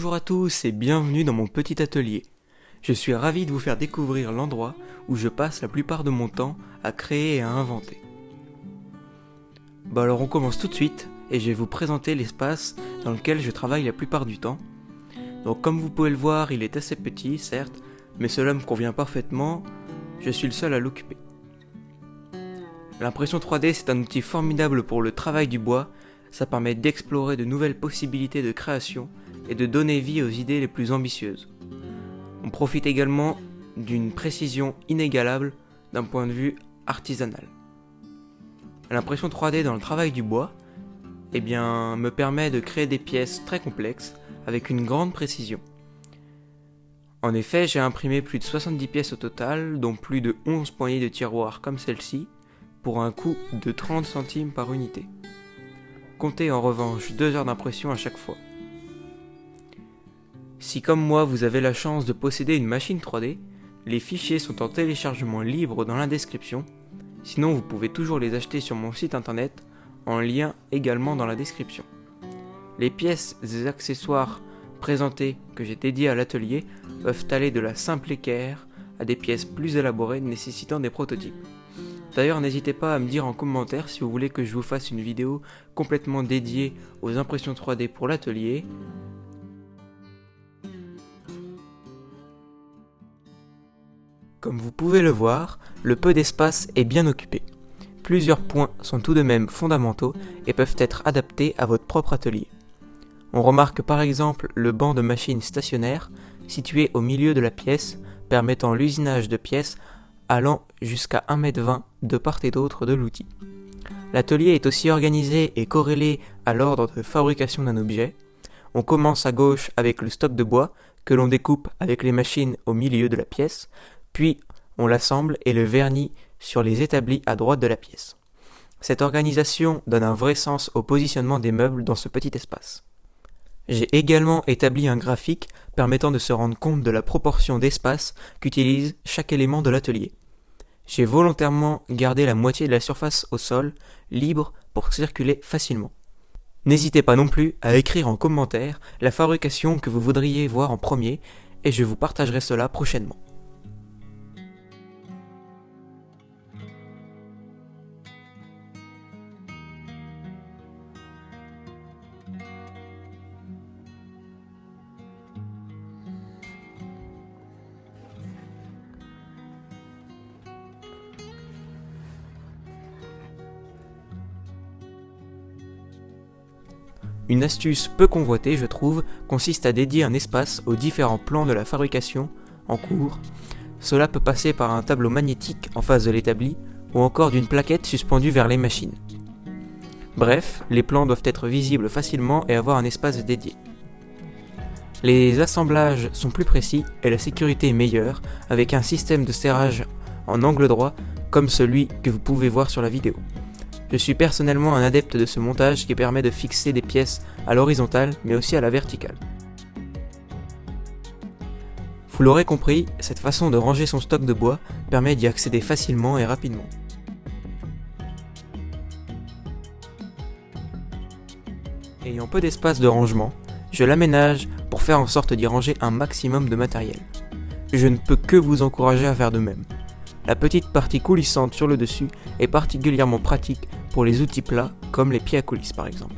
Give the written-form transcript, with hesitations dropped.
Bonjour à tous et bienvenue dans mon petit atelier. Je suis ravi de vous faire découvrir l'endroit où je passe la plupart de mon temps à créer et à inventer. Alors on commence tout de suite et je vais vous présenter l'espace dans lequel je travaille la plupart du temps. Donc comme vous pouvez le voir, il est assez petit certes, mais cela me convient parfaitement, je suis le seul à l'occuper. L'impression 3D c'est un outil formidable pour le travail du bois, ça permet d'explorer de nouvelles possibilités de création et de donner vie aux idées les plus ambitieuses. On profite également d'une précision inégalable d'un point de vue artisanal. L'impression 3D dans le travail du bois me permet de créer des pièces très complexes avec une grande précision. En effet, j'ai imprimé plus de 70 pièces au total, dont plus de 11 poignées de tiroirs comme celle-ci, pour un coût de 30 centimes par unité. Comptez en revanche 2 heures d'impression à chaque fois. Si comme moi vous avez la chance de posséder une machine 3D, les fichiers sont en téléchargement libre dans la description, sinon vous pouvez toujours les acheter sur mon site internet, en lien également dans la description. Les pièces et accessoires présentés que j'ai dédiés à l'atelier peuvent aller de la simple équerre à des pièces plus élaborées nécessitant des prototypes. D'ailleurs, n'hésitez pas à me dire en commentaire si vous voulez que je vous fasse une vidéo complètement dédiée aux impressions 3D pour l'atelier. Comme vous pouvez le voir, le peu d'espace est bien occupé. Plusieurs points sont tout de même fondamentaux et peuvent être adaptés à votre propre atelier. On remarque par exemple le banc de machine stationnaire situé au milieu de la pièce, permettant l'usinage de pièces allant jusqu'à 1,20 m de part et d'autre de l'outil. L'atelier est aussi organisé et corrélé à l'ordre de fabrication d'un objet. On commence à gauche avec le stock de bois que l'on découpe avec les machines au milieu de la pièce, puis on l'assemble et le vernit sur les établis à droite de la pièce. Cette organisation donne un vrai sens au positionnement des meubles dans ce petit espace. J'ai également établi un graphique permettant de se rendre compte de la proportion d'espace qu'utilise chaque élément de l'atelier. J'ai volontairement gardé la moitié de la surface au sol libre pour circuler facilement. N'hésitez pas non plus à écrire en commentaire la fabrication que vous voudriez voir en premier et je vous partagerai cela prochainement. Une astuce peu convoitée, je trouve, consiste à dédier un espace aux différents plans de la fabrication en cours. Cela peut passer par un tableau magnétique en face de l'établi ou encore d'une plaquette suspendue vers les machines. Bref, les plans doivent être visibles facilement et avoir un espace dédié. Les assemblages sont plus précis et la sécurité est meilleure avec un système de serrage en angle droit comme celui que vous pouvez voir sur la vidéo. Je suis personnellement un adepte de ce montage qui permet de fixer des pièces à l'horizontale mais aussi à la verticale. Vous l'aurez compris, cette façon de ranger son stock de bois permet d'y accéder facilement et rapidement. Ayant peu d'espace de rangement, je l'aménage pour faire en sorte d'y ranger un maximum de matériel. Je ne peux que vous encourager à faire de même. La petite partie coulissante sur le dessus est particulièrement pratique pour les outils plats comme les pieds à coulisses par exemple.